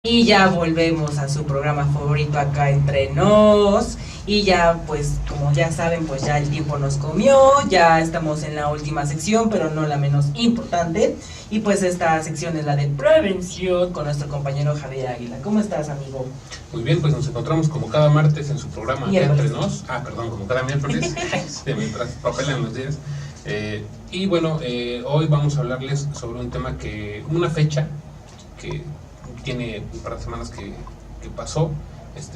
Y ya volvemos a su programa favorito acá entre nos. Y ya pues como ya saben pues ya el tiempo nos comió. Ya estamos en la última sección pero no la menos importante. Y pues esta sección es la de prevención con nuestro compañero Javier Águila. ¿Cómo estás, amigo? Muy bien, pues nos encontramos como cada martes en su programa Miércoles. Entre Nos. Perdón, como cada miércoles, mientras papelan los días. Y bueno, hoy vamos a hablarles sobre un tema una fecha que tiene un par de semanas que pasó,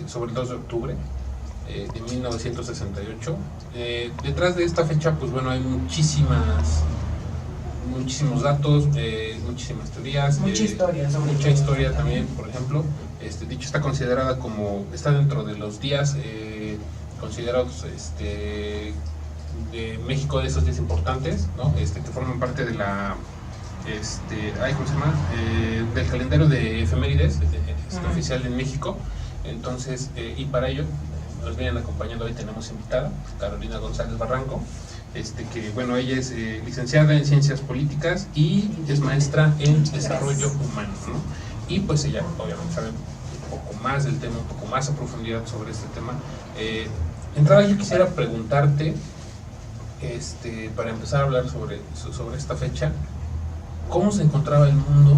sobre el 2 de octubre de 1968. Detrás de esta fecha, pues bueno, hay muchísimos datos, muchísimas teorías. Mucha historia, mucha historia también, por ejemplo. Dicho, está considerada está dentro de los días considerados de México, de esos días importantes, ¿no? Que forman parte de la ¿cómo se llama? Del calendario de efemérides oficial en México. Entonces, y para ello nos vienen acompañando. Hoy tenemos invitada Carolina González Barranco, que bueno, ella es licenciada en Ciencias Políticas y es maestra en Desarrollo Humano, ¿no? Y pues ella obviamente sabe un poco más del tema, un poco más a profundidad sobre este tema. De entrada yo quisiera preguntarte, para empezar a hablar sobre esta fecha, ¿cómo se encontraba el mundo?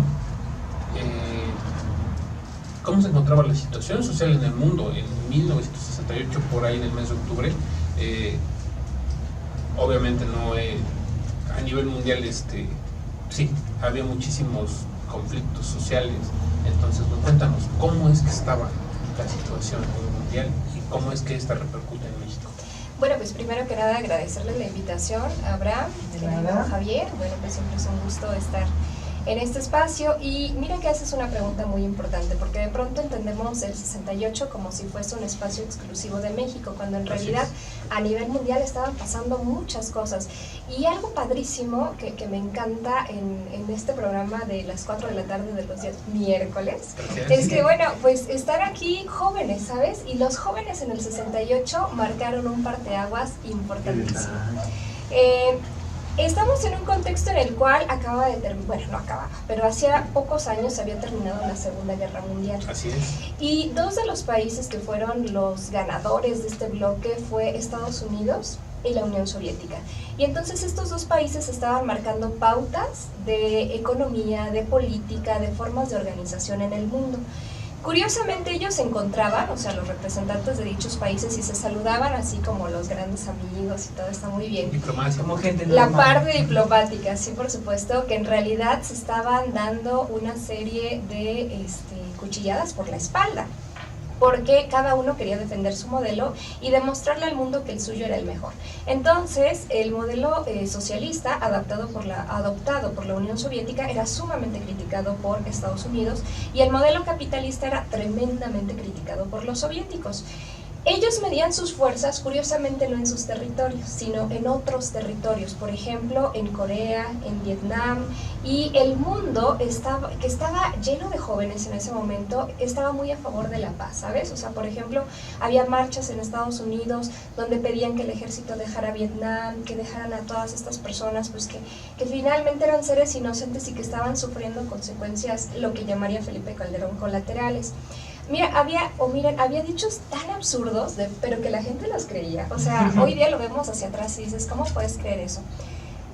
¿Cómo se encontraba la situación social en el mundo en 1968, por ahí en el mes de octubre? Obviamente no a nivel mundial, sí, había muchísimos conflictos sociales. Entonces, cuéntanos, ¿cómo es que estaba la situación mundial y cómo es que esta repercute en México? Bueno, pues primero que nada agradecerles la invitación a Abraham, a Javier. Bueno, pues siempre es un gusto estar en este espacio. Y mira que haces una pregunta muy importante, porque de pronto entendemos el 68 como si fuese un espacio exclusivo de México, cuando en realidad a nivel mundial estaban pasando muchas cosas. Y algo padrísimo que me encanta en este programa de las 4 de la tarde de los días miércoles, es que bueno, pues están aquí jóvenes, ¿sabes? Y los jóvenes en el 68 marcaron un parteaguas importantísimo. Estamos en un contexto en el cual pero hacía pocos años había terminado la Segunda Guerra Mundial. Así es. Y dos de los países que fueron los ganadores de este bloque fue Estados Unidos y la Unión Soviética. Y entonces estos dos países estaban marcando pautas de economía, de política, de formas de organización en el mundo. Curiosamente ellos se encontraban, o sea, los representantes de dichos países, y se saludaban así como los grandes amigos y todo está muy bien. Diplomacia. Como gente normal. La parte diplomática, sí, por supuesto, que en realidad se estaban dando una serie de cuchilladas por la espalda, porque cada uno quería defender su modelo y demostrarle al mundo que el suyo era el mejor. Entonces, el modelo socialista adoptado por la Unión Soviética era sumamente criticado por Estados Unidos, y el modelo capitalista era tremendamente criticado por los soviéticos. Ellos medían sus fuerzas, curiosamente, no en sus territorios, sino en otros territorios, por ejemplo, en Corea, en Vietnam, y el mundo que estaba lleno de jóvenes en ese momento, estaba muy a favor de la paz, ¿sabes? O sea, por ejemplo, había marchas en Estados Unidos donde pedían que el ejército dejara Vietnam, que dejaran a todas estas personas, pues que finalmente eran seres inocentes y que estaban sufriendo consecuencias, lo que llamaría Felipe Calderón, colaterales. Había dichos tan absurdos, pero que la gente los creía. O sea, hoy día lo vemos hacia atrás y dices, ¿cómo puedes creer eso?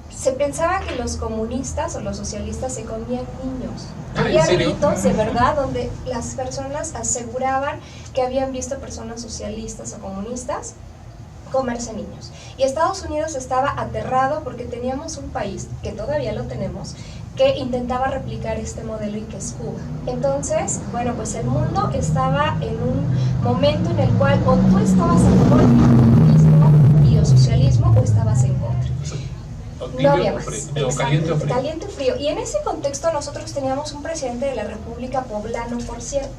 Se pensaba que los comunistas o los socialistas se comían niños. Había gritos de verdad donde las personas aseguraban que habían visto personas socialistas o comunistas comerse niños. Y Estados Unidos estaba aterrado porque teníamos un país, que todavía lo tenemos, que intentaba replicar este modelo, y que es Cuba. Entonces, bueno, pues el mundo estaba en un momento en el cual o tú estabas a favor del comunismo y el socialismo, o estabas en contra. No había más. Caliente o frío. Caliente o frío. Y en ese contexto nosotros teníamos un presidente de la República poblano, por cierto,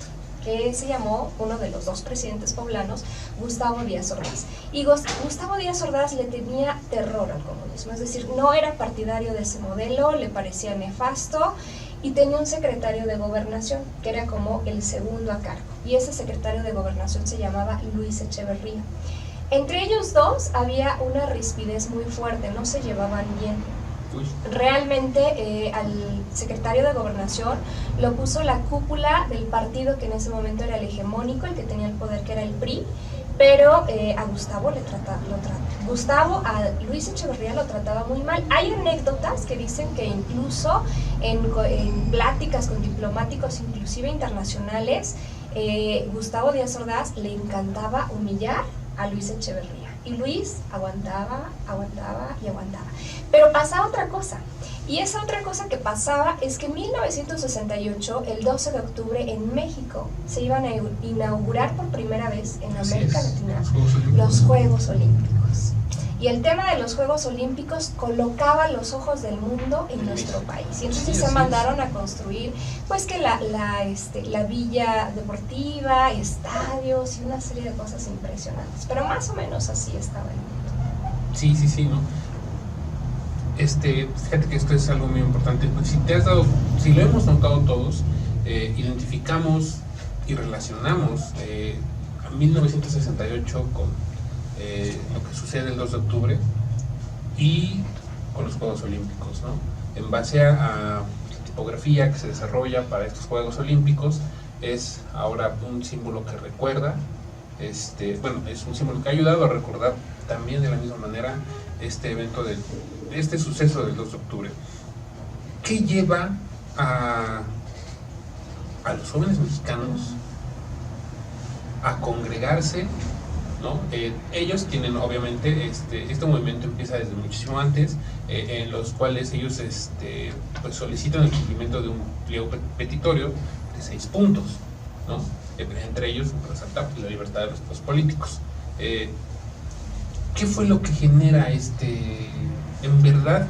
que se llamó, uno de los dos presidentes poblanos, Gustavo Díaz Ordaz. Y Gustavo Díaz Ordaz le tenía terror al comunismo, es decir, no era partidario de ese modelo, le parecía nefasto, y tenía un secretario de gobernación, que era como el segundo a cargo, y ese secretario de gobernación se llamaba Luis Echeverría. Entre ellos dos había una rispidez muy fuerte, no se llevaban bien. realmente al secretario de Gobernación lo puso la cúpula del partido que en ese momento era el hegemónico, el que tenía el poder, que era el PRI, pero a Gustavo a Luis Echeverría lo trataba muy mal. Hay anécdotas que dicen que incluso en pláticas con diplomáticos, inclusive internacionales, Gustavo Díaz Ordaz le encantaba humillar a Luis Echeverría. Y Luis aguantaba. Pero pasaba otra cosa. Y esa otra cosa que pasaba es que en 1968, el 12 de octubre, en México, se iban a inaugurar por primera vez en América Latina los Juegos Olímpicos. Y el tema de los Juegos Olímpicos colocaba los ojos del mundo en nuestro país. Y entonces se mandaron a construir, pues que la villa deportiva, estadios y una serie de cosas impresionantes. Pero más o menos así estaba el mundo. Sí, ¿no? Fíjate que esto es algo muy importante. Si lo hemos notado todos, identificamos y relacionamos a 1968 con lo que sucede el 2 de octubre y con los Juegos Olímpicos, ¿no? En base a la tipografía que se desarrolla para estos Juegos Olímpicos, es ahora un símbolo que recuerda, es un símbolo que ha ayudado a recordar también de la misma manera este evento, este suceso del 2 de octubre. ¿Qué lleva a los jóvenes mexicanos a congregarse, ¿no? Ellos tienen obviamente este movimiento empieza desde muchísimo antes, en los cuales ellos pues solicitan el cumplimiento de un pliego petitorio de 6 puntos, ¿no? Entre ellos resalta la libertad de los presos políticos. ¿Qué fue lo que genera en verdad?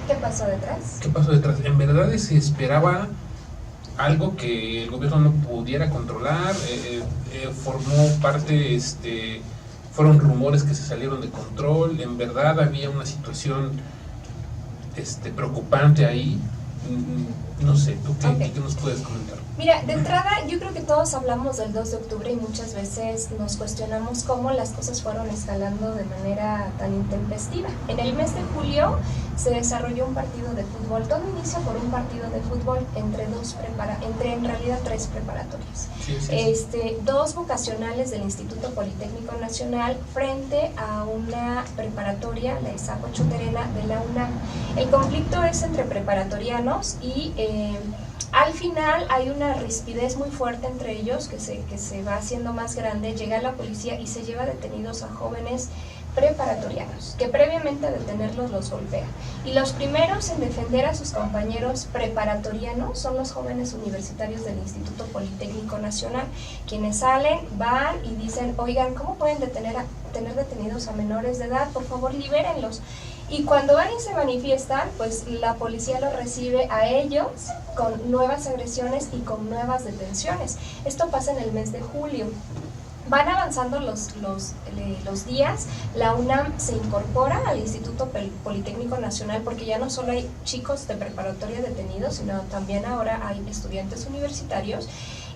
¿Qué pasó detrás? En verdad se esperaba algo que el gobierno no pudiera controlar, formó parte, fueron rumores que se salieron de control, en verdad había una situación preocupante ahí. No sé, ¿tú qué nos puedes comentar? Mira, de entrada yo creo que todos hablamos del 2 de octubre y muchas veces nos cuestionamos cómo las cosas fueron escalando de manera tan intempestiva. En el mes de julio se desarrolló un partido de fútbol, todo inicia por un partido de fútbol entre en realidad 3 preparatorias. Sí. 2 vocacionales del Instituto Politécnico Nacional frente a una preparatoria, la Isaac Ochoa Terena de la UNAM. El conflicto es entre preparatorianos y al final hay una rispidez muy fuerte entre ellos que se va haciendo más grande. Llega la policía y se lleva detenidos a jóvenes preparatorianos, que previamente a detenerlos los golpea. Y los primeros en defender a sus compañeros preparatorianos son los jóvenes universitarios del Instituto Politécnico Nacional, quienes salen, van y dicen, oigan, ¿cómo pueden tener detenidos a menores de edad? Por favor, libérenlos. Y cuando van y se manifiestan, pues la policía los recibe a ellos con nuevas agresiones y con nuevas detenciones. Esto pasa en el mes de julio. Van avanzando los días, la UNAM se incorpora al Instituto Politécnico Nacional porque ya no solo hay chicos de preparatoria detenidos, sino también ahora hay estudiantes universitarios.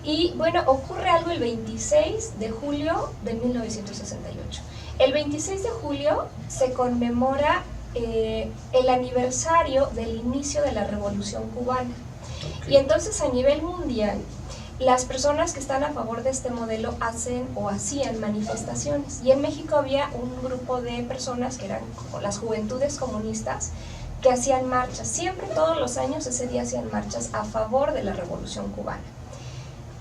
Y bueno, ocurre algo el 26 de julio de 1968. El 26 de julio se conmemora el aniversario del inicio de la Revolución Cubana. Y entonces a nivel mundial, las personas que están a favor de este modelo hacían manifestaciones. Y en México había un grupo de personas que eran como las juventudes comunistas que hacían marchas. Siempre, todos los años, ese día hacían marchas a favor de la Revolución Cubana.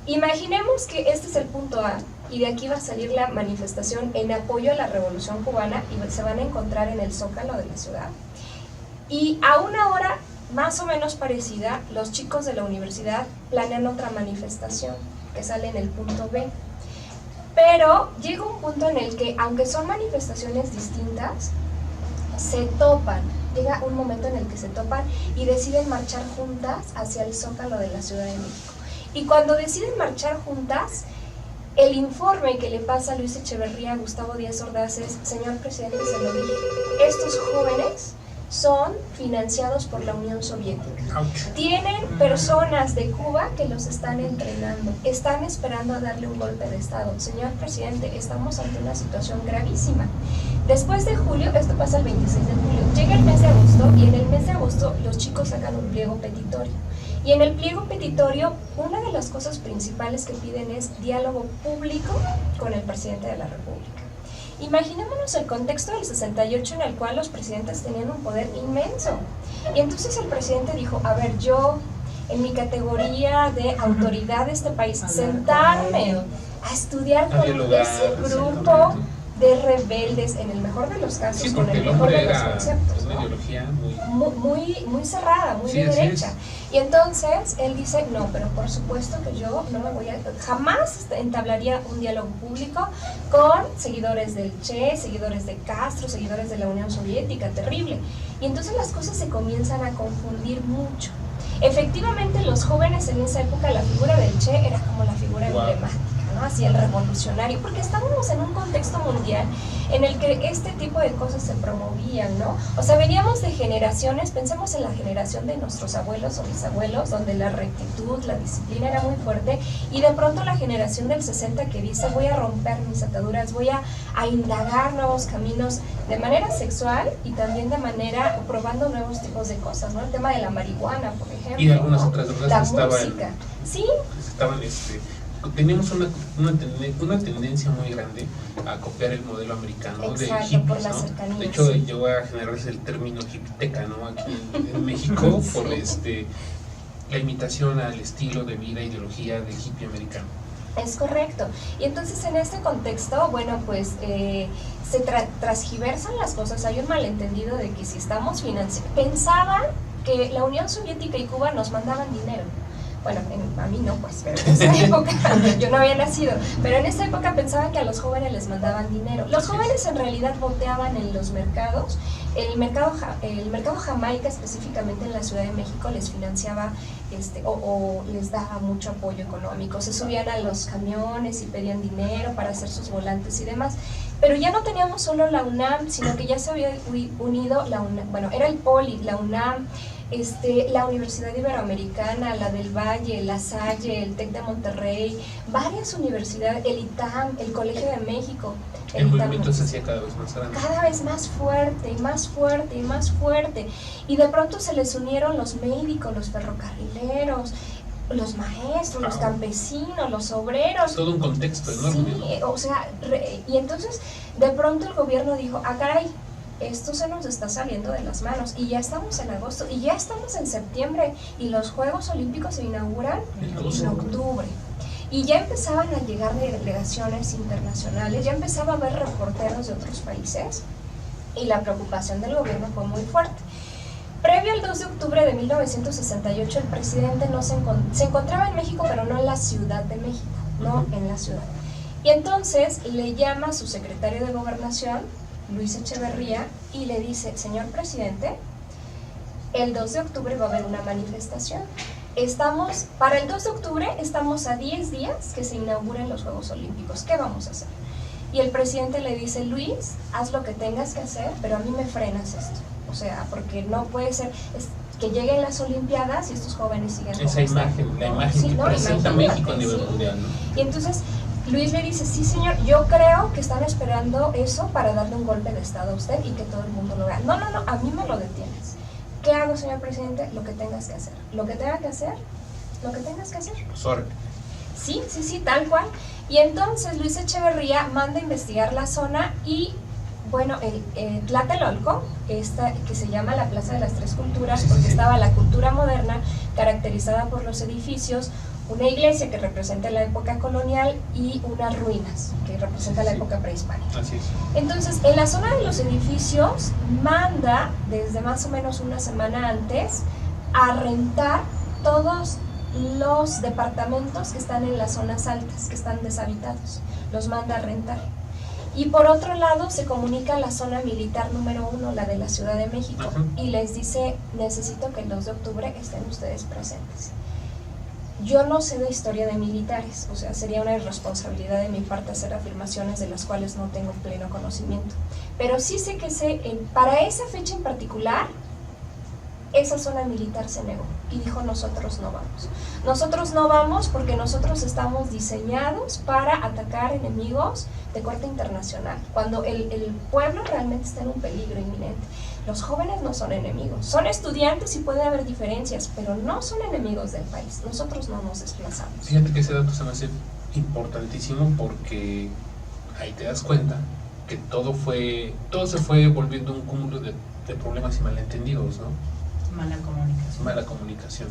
Imaginemos que este es el punto A y de aquí va a salir la manifestación en apoyo a la Revolución Cubana y se van a encontrar en el Zócalo de la ciudad. Y a una hora más o menos parecida, los chicos de la universidad planean otra manifestación que sale en el punto B. Pero llega un punto en el que, aunque son manifestaciones distintas, se topan. Llega un momento en el que se topan y deciden marchar juntas hacia el Zócalo de la Ciudad de México. Y cuando deciden marchar juntas, el informe que le pasa a Luis Echeverría a Gustavo Díaz Ordaz es: señor presidente, se lo dije, estos jóvenes son financiados por la Unión Soviética. Ouch. Tienen personas de Cuba que los están entrenando, están esperando a darle un golpe de Estado. Señor presidente, estamos ante una situación gravísima. Después de julio, esto pasa el 26 de julio, llega el mes de agosto y en el mes de agosto los chicos sacan un pliego petitorio. Y en el pliego petitorio, una de las cosas principales que piden es diálogo público con el presidente de la República. Imaginémonos el contexto del 68 en el cual los presidentes tenían un poder inmenso. Y entonces el presidente dijo, a ver, yo en mi categoría de autoridad de este país, sentarme a estudiar con ese grupo de rebeldes, en el mejor de los casos, Sí, con porque el el mejor hombre de los era conceptos, una ¿no? ideología Muy cerrada, muy Sí, de así derecha. es. Y entonces él dice, no, pero por supuesto que yo no me voy a, jamás entablaría un diálogo público con seguidores del Che, seguidores de Castro, seguidores de la Unión Soviética, terrible. Y entonces las cosas se comienzan a confundir mucho. Efectivamente, los jóvenes en esa época, la figura del Che era como la figura emblemática, ¿no? Así el revolucionario, porque estábamos en un contexto mundial en el que este tipo de cosas se promovían, ¿no? O sea, veníamos de generaciones, pensemos en la generación de nuestros abuelos o bisabuelos, donde la rectitud, la disciplina era muy fuerte, y de pronto la generación del 60 que dice, voy a romper mis ataduras, voy a indagar nuevos caminos de manera sexual y también de manera probando nuevos tipos de cosas, ¿no? El tema de la marihuana, por ejemplo. Y de algunas ¿no? otras drogas la que estaban, música. Sí, teníamos una tendencia muy grande a copiar el modelo americano. exacto, de hippies, por la ¿no? cercanía. De hecho, sí. llegó a generarse el término hipiteca, ¿no? Aquí en México, Sí. por la imitación al estilo de vida, ideología del hippie americano. Es correcto. Y entonces en este contexto, bueno, pues se transgiversan las cosas. Hay un malentendido de que si estamos financiando, pensaban que la Unión Soviética y Cuba nos mandaban dinero. Bueno, a mí no, pues, pero en esa época, yo no había nacido, pero en esa época pensaban que a los jóvenes les mandaban dinero. Los jóvenes en realidad boteaban en los mercados. El mercado Jamaica, específicamente en la Ciudad de México, les financiaba o les daba mucho apoyo económico. Se subían a los camiones y pedían dinero para hacer sus volantes y demás. Pero ya no teníamos solo la UNAM, sino que ya se había unido la UNAM, bueno, era el Poli, la UNAM, la Universidad Iberoamericana, la del Valle, la Salle, el TEC de Monterrey, varias universidades, el ITAM, el Colegio de México. El movimiento se hacía cada vez más grande. Cada vez más fuerte, y más fuerte, y más fuerte. Y de pronto se les unieron los médicos, los ferrocarrileros, los maestros, los campesinos, los obreros. Todo un contexto enorme. Sí, o sea, y entonces de pronto el gobierno dijo, caray, esto se nos está saliendo de las manos, y ya estamos en agosto, y ya estamos en septiembre, y los Juegos Olímpicos se inauguran en octubre. Y ya empezaban a llegar delegaciones internacionales, ya empezaba a haber reporteros de otros países, y la preocupación del gobierno fue muy fuerte. Previo al 2 de octubre de 1968, el presidente se encontraba en México, pero no en la Ciudad de México, no en la ciudad. Y entonces le llama a su secretario de Gobernación, Luis Echeverría, y le dice, señor presidente, el 2 de octubre va a haber una manifestación. Para el 2 de octubre estamos a 10 días que se inauguren los Juegos Olímpicos. ¿Qué vamos a hacer? Y el presidente le dice, Luis, haz lo que tengas que hacer, pero a mí me frenas esto. O sea, porque no puede ser que lleguen las Olimpiadas y estos jóvenes siguen como esa imagen, la imagen que presenta México a nivel mundial, ¿no? Y entonces Luis le dice, sí señor, yo creo que están esperando eso para darle un golpe de estado a usted y que todo el mundo lo vea. No, a mí me lo detienes. ¿Qué hago, señor presidente? Lo que tengas que hacer. Lo que tenga que hacer, lo que tengas que hacer. Sorry. Sí, tal cual. Y entonces Luis Echeverría manda a investigar la zona y, bueno, Tlatelolco, que se llama la Plaza de las Tres Culturas, porque estaba la cultura moderna caracterizada por los edificios, una iglesia que representa la época colonial y unas ruinas que representan la época prehispánica. Así es. Entonces, en la zona de los edificios, manda desde más o menos una semana antes a rentar todos los departamentos que están en las zonas altas, que están deshabitados. Los manda a rentar. Y por otro lado, se comunica a la zona militar número 1, la de la Ciudad de México, y les dice, necesito que el 2 de octubre estén ustedes presentes. Yo no sé de historia de militares, o sea, sería una irresponsabilidad de mi parte hacer afirmaciones de las cuales no tengo pleno conocimiento. Pero sí sé que para esa fecha en particular, esa zona militar se negó y dijo: nosotros no vamos. Nosotros no vamos porque nosotros estamos diseñados para atacar enemigos de corte internacional, cuando el pueblo realmente está en un peligro inminente. Los jóvenes no son enemigos, son estudiantes y puede haber diferencias, pero no son enemigos del país. Nosotros no nos desplazamos. Fíjate que ese dato se me hace importantísimo, porque ahí te das cuenta que todo se fue volviendo un cúmulo de problemas y malentendidos, ¿no? Mala comunicación.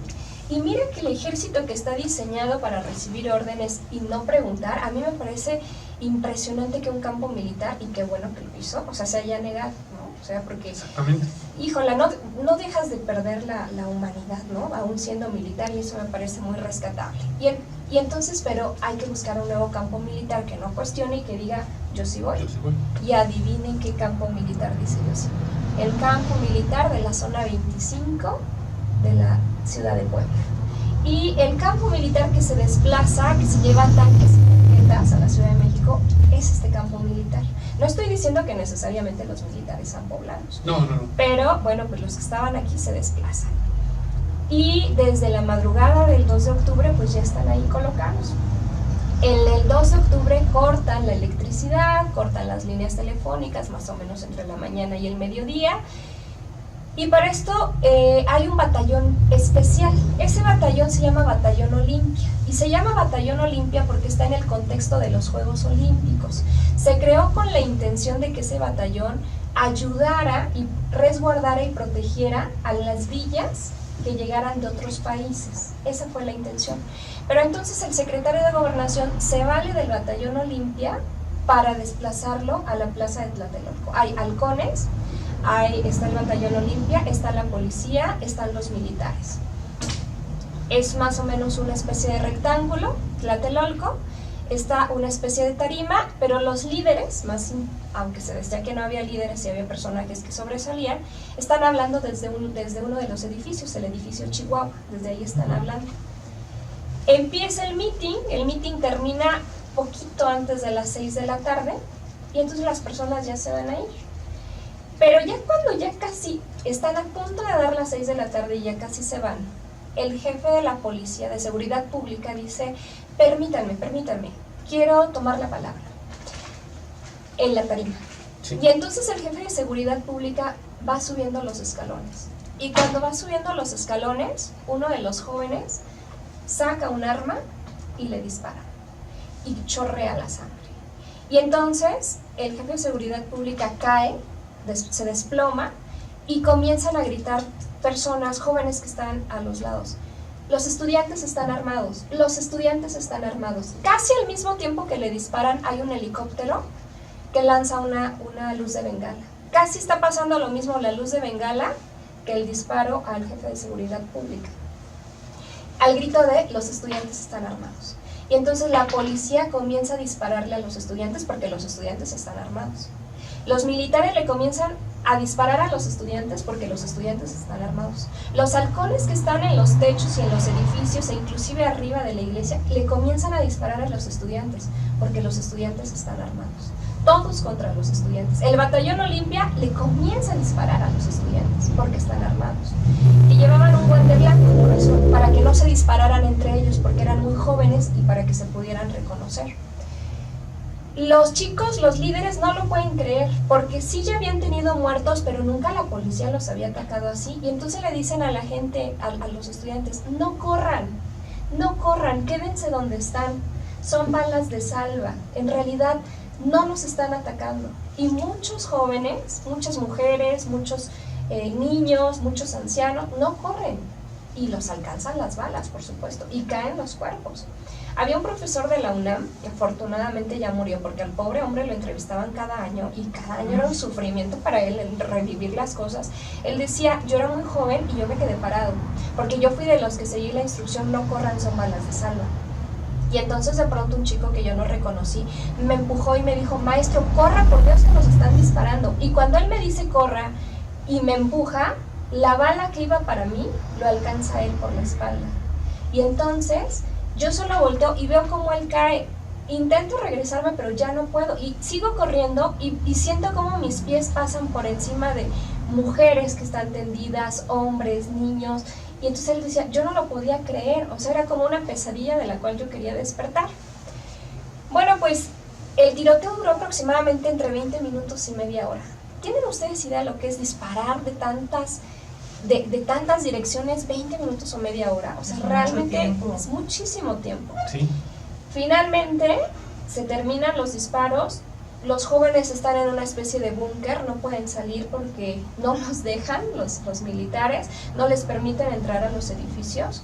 Y mira que el ejército, que está diseñado para recibir órdenes y no preguntar, a mí me parece impresionante que un campo militar, y qué bueno que lo hizo, o sea, se haya negado, ¿no? O sea, porque, exactamente, híjola, no dejas de perder la humanidad, ¿no? Aún siendo militar, y eso me parece muy rescatable. Y entonces, pero hay que buscar un nuevo campo militar que no cuestione y que diga: yo sí voy. Y adivinen qué campo militar dice yo sí. El campo militar de la zona 25 de la ciudad de Puebla. Y el campo militar que se desplaza, que se lleva tanques y tanquetas a la Ciudad de México, es este campo militar. No estoy diciendo que necesariamente los militares sean poblanos. No. Pero, bueno, pues los que estaban aquí se desplazan. Y desde la madrugada del 2 de octubre, pues ya están ahí colocados. En el 2 de octubre cortan la electricidad, cortan las líneas telefónicas, más o menos entre la mañana y el mediodía. Y para esto hay un batallón especial. Ese batallón se llama Batallón Olimpia. Y se llama Batallón Olimpia porque está en el contexto de los Juegos Olímpicos. Se creó con la intención de que ese batallón ayudara y resguardara y protegiera a las villas que llegaran de otros países. Esa fue la intención. Pero entonces el secretario de Gobernación se vale del Batallón Olimpia para desplazarlo a la plaza de Tlatelolco. Hay halcones, está el Batallón Olimpia, está la policía, están los militares. Es más o menos una especie de rectángulo, Tlatelolco, está una especie de tarima, pero los líderes, aunque se decía que no había líderes y había personajes que sobresalían, están hablando desde uno de los edificios, el edificio Chihuahua, desde ahí están hablando. Empieza el meeting termina poquito antes de las 6 de la tarde, y entonces las personas ya se van a ir. Pero ya cuando ya casi están a punto de dar las 6 de la tarde y ya casi se van, el jefe de la policía de seguridad pública dice: permítanme, quiero tomar la palabra en la tarima. Sí. Y entonces el jefe de seguridad pública va subiendo los escalones. Y cuando va subiendo los escalones, uno de los jóvenes saca un arma y le dispara. Y chorrea la sangre. Y entonces el jefe de seguridad pública cae, se desploma, y comienzan a gritar personas, jóvenes que están a los lados: los estudiantes están armados, los estudiantes están armados. Casi al mismo tiempo que le disparan, hay un helicóptero que lanza una luz de bengala. Casi está pasando lo mismo la luz de bengala que el disparo al jefe de seguridad pública, al grito de: los estudiantes están armados. Y entonces la policía comienza a dispararle a los estudiantes porque los estudiantes están armados. Los militares le comienzan a disparar a los estudiantes porque los estudiantes están armados. Los halcones que están en los techos y en los edificios e inclusive arriba de la iglesia le comienzan a disparar a los estudiantes porque los estudiantes están armados. Todos contra los estudiantes. El Batallón Olimpia le comienza a disparar a los estudiantes porque están armados. Y llevaban un guante blanco por eso, para que no se dispararan entre ellos porque eran muy jóvenes y para que se pudieran reconocer. Los chicos, los líderes, no lo pueden creer, porque sí ya habían tenido muertos, pero nunca la policía los había atacado así. Y entonces le dicen a la gente, a los estudiantes: no corran, quédense donde están, son balas de salva, en realidad no nos están atacando. Y muchos jóvenes, muchas mujeres, muchos niños, muchos ancianos, no corren, y los alcanzan las balas, por supuesto, y caen los cuerpos. Había un profesor de la UNAM, que afortunadamente ya murió, porque al pobre hombre lo entrevistaban cada año, y cada año era un sufrimiento para él revivir las cosas. Él decía: yo era muy joven y yo me quedé parado, porque yo fui de los que seguí la instrucción: no corran, son balas de salva. Y entonces de pronto un chico que yo no reconocí me empujó y me dijo: maestro, corra, por Dios, que nos están disparando. Y cuando él me dice corra y me empuja, la bala que iba para mí lo alcanza a él por la espalda. Y entonces yo solo volteo y veo cómo él cae. Intento regresarme, pero ya no puedo. Y sigo corriendo y siento como mis pies pasan por encima de mujeres que están tendidas, hombres, niños, y entonces él decía, yo no lo podía creer, o sea, era como una pesadilla de la cual yo quería despertar. Bueno, pues el tiroteo duró aproximadamente entre 20 minutos y media hora. ¿Tienen ustedes idea de lo que es disparar de tantas direcciones 20 minutos o media hora? O sea, realmente es muchísimo tiempo. Sí. Finalmente se terminan los disparos. Los jóvenes están en una especie de búnker, no pueden salir porque no los dejan, los militares, no les permiten entrar a los edificios.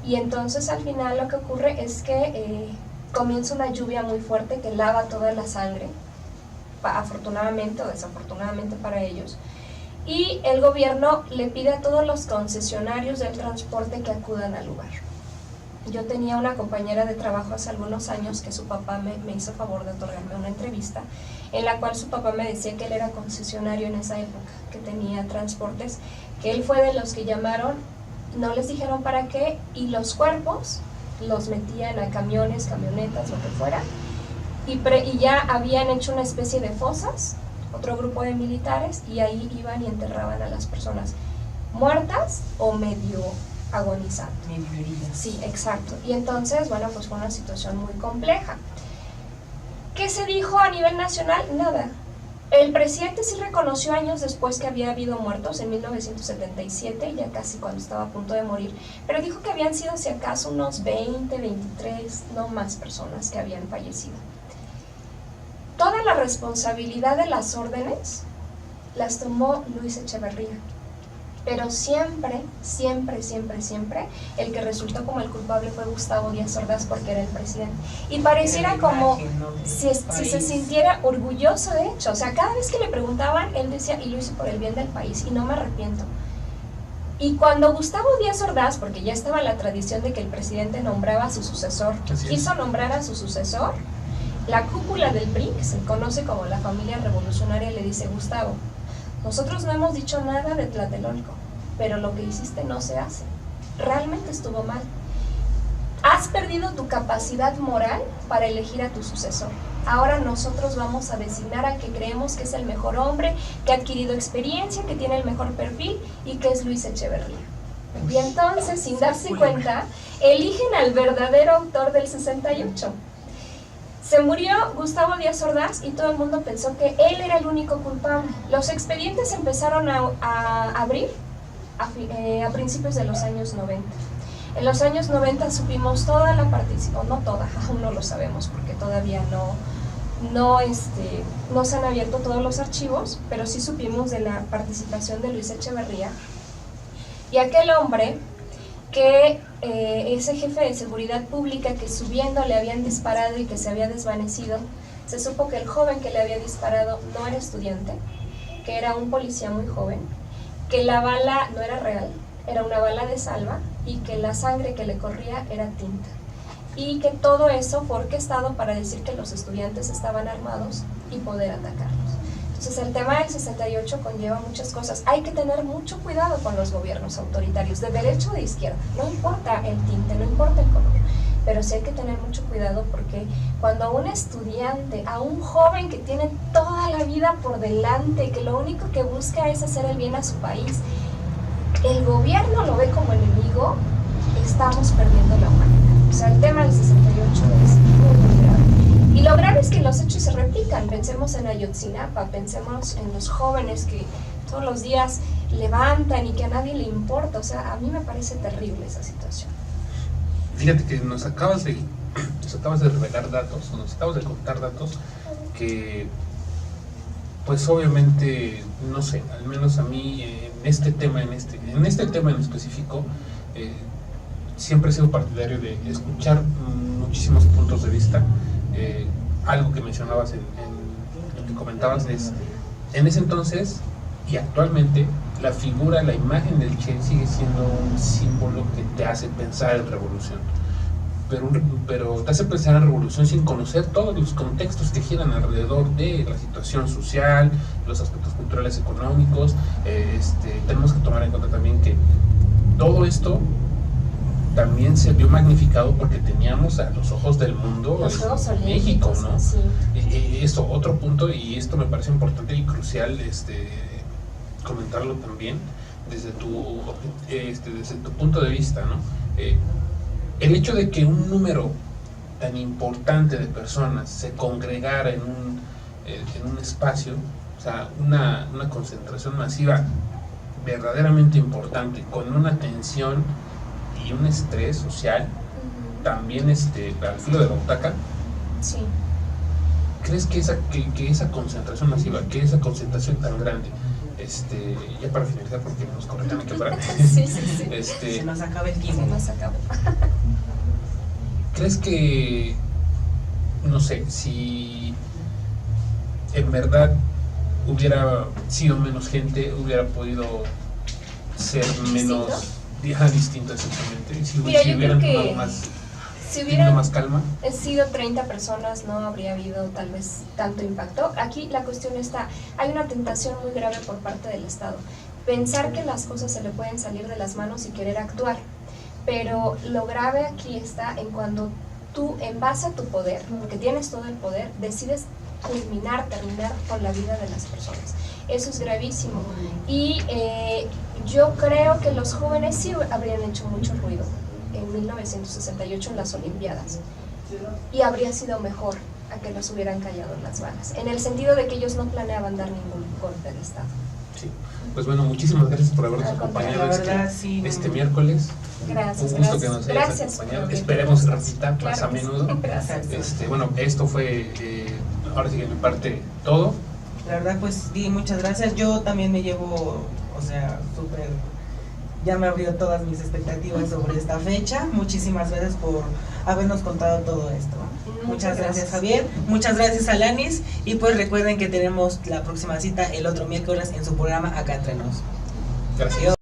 Y entonces al final lo que ocurre es que comienza una lluvia muy fuerte que lava toda la sangre, afortunadamente o desafortunadamente para ellos. Y el gobierno le pide a todos los concesionarios del transporte que acudan al lugar. Yo tenía una compañera de trabajo hace algunos años que su papá me hizo favor de otorgarme una entrevista en la cual su papá me decía que él era concesionario en esa época, que tenía transportes, que él fue de los que llamaron, no les dijeron para qué, y los cuerpos los metían a camiones, camionetas, lo que fuera, y ya habían hecho una especie de fosas, otro grupo de militares, y ahí iban y enterraban a las personas muertas o medio agonizando. Sí, exacto. Y entonces, bueno, pues fue una situación muy compleja. ¿Qué se dijo a nivel nacional? Nada. El presidente sí reconoció años después que había habido muertos, en 1977, ya casi cuando estaba a punto de morir, pero dijo que habían sido si acaso unos 20, 23, no más personas que habían fallecido. Toda la responsabilidad de las órdenes las tomó Luis Echeverría. Pero siempre, el que resultó como el culpable fue Gustavo Díaz Ordaz porque era el presidente. Y pareciera como si se sintiera orgulloso de hecho. O sea, cada vez que le preguntaban, él decía, y lo hice por el bien del país, y no me arrepiento. Y cuando Gustavo Díaz Ordaz, porque ya estaba la tradición de que el presidente nombraba a su sucesor, quiso nombrar a su sucesor, la cúpula del PRI, que se conoce como la familia revolucionaria, le dice, Gustavo, nosotros no hemos dicho nada de Tlatelolco, pero lo que hiciste no se hace. Realmente estuvo mal. Has perdido tu capacidad moral para elegir a tu sucesor. Ahora nosotros vamos a designar a que creemos que es el mejor hombre, que ha adquirido experiencia, que tiene el mejor perfil y que es Luis Echeverría. Y entonces, sin darse cuenta, eligen al verdadero autor del 68. Se murió Gustavo Díaz Ordaz y todo el mundo pensó que él era el único culpable. Los expedientes empezaron a abrir a principios de los años 90. En los años 90 supimos toda la participación, no toda, aún no lo sabemos porque todavía no se han abierto todos los archivos, pero sí supimos de la participación de Luis Echeverría y aquel hombre que ese jefe de seguridad pública que subiendo le habían disparado y que se había desvanecido, se supo que el joven que le había disparado no era estudiante, que era un policía muy joven, que la bala no era real, era una bala de salva y que la sangre que le corría era tinta. Y que todo eso fue orquestado para decir que los estudiantes estaban armados y poder atacarlos. Entonces el tema del 68 conlleva muchas cosas. Hay que tener mucho cuidado con los gobiernos autoritarios, de derecha o de izquierda. No importa el tinte, no importa el color, pero sí hay que tener mucho cuidado porque cuando a un estudiante, a un joven que tiene toda la vida por delante, que lo único que busca es hacer el bien a su país, el gobierno lo ve como enemigo, estamos perdiendo la humanidad. O sea, el tema del 68 es muy grave. Y lo grave es que los hechos se replican. Pensemos en Ayotzinapa, pensemos en los jóvenes que todos los días levantan y que a nadie le importa. O sea, a mí me parece terrible esa situación. Fíjate que nos acabas de revelar datos, o nos acabas de contar datos que, pues obviamente, no sé, al menos a mí en este tema en específico, siempre he sido partidario de escuchar muchísimos puntos de vista. Algo que mencionabas en lo que comentabas es, en ese entonces y actualmente, la figura, la imagen del Che sigue siendo un símbolo que te hace pensar en revolución. Pero te hace pensar en revolución sin conocer todos los contextos que giran alrededor de la situación social, los aspectos culturales, económicos. Tenemos que tomar en cuenta también que todo esto también se vio magnificado porque teníamos a los ojos del mundo en México, ¿no? Sí. Esto, otro punto, y esto me parece importante y crucial, comentarlo también desde tu punto de vista, ¿no? El hecho de que un número tan importante de personas se congregara en un espacio, o sea, una concentración masiva verdaderamente importante, con una tensión y un estrés social, también al filo de la butaca. Sí. ¿Crees que esa concentración masiva, que esa concentración tan grande, ya para finalizar porque nos corrigen aquí para sí. Se nos acaba el tiempo. Se nos acabó. ¿Crees que, no sé, si en verdad hubiera sido menos gente, hubiera podido ser menos distinto exactamente? Si hubieran tomado más, si hubieran más calma, sido 30 personas, no habría habido tal vez tanto impacto. Aquí la cuestión está, hay una tentación muy grave por parte del Estado, pensar que las cosas se le pueden salir de las manos y querer actuar, pero lo grave aquí está en cuando tú, en base a tu poder, porque tienes todo el poder, decides terminar con la vida de las personas. Eso es gravísimo. Y yo creo que los jóvenes sí habrían hecho mucho ruido en 1968 en las Olimpiadas, y habría sido mejor a que los hubieran callado las balas, en el sentido de que ellos no planeaban dar ningún golpe de Estado. Sí. Pues bueno, muchísimas gracias por habernos acompañado este miércoles. Gracias, un gusto que nos hayas acompañado. Esperemos repita más a menudo. Gracias. Bueno, esto fue ahora sí que de mi parte todo. La verdad, pues muchas gracias. Yo también me llevo, o sea, súper, ya me abrió todas mis expectativas sobre esta fecha. Muchísimas gracias por habernos contado todo esto. Muchas gracias, Javier. Muchas gracias, Alanis. Y pues recuerden que tenemos la próxima cita el otro miércoles en su programa Acá Entre Nos. Gracias.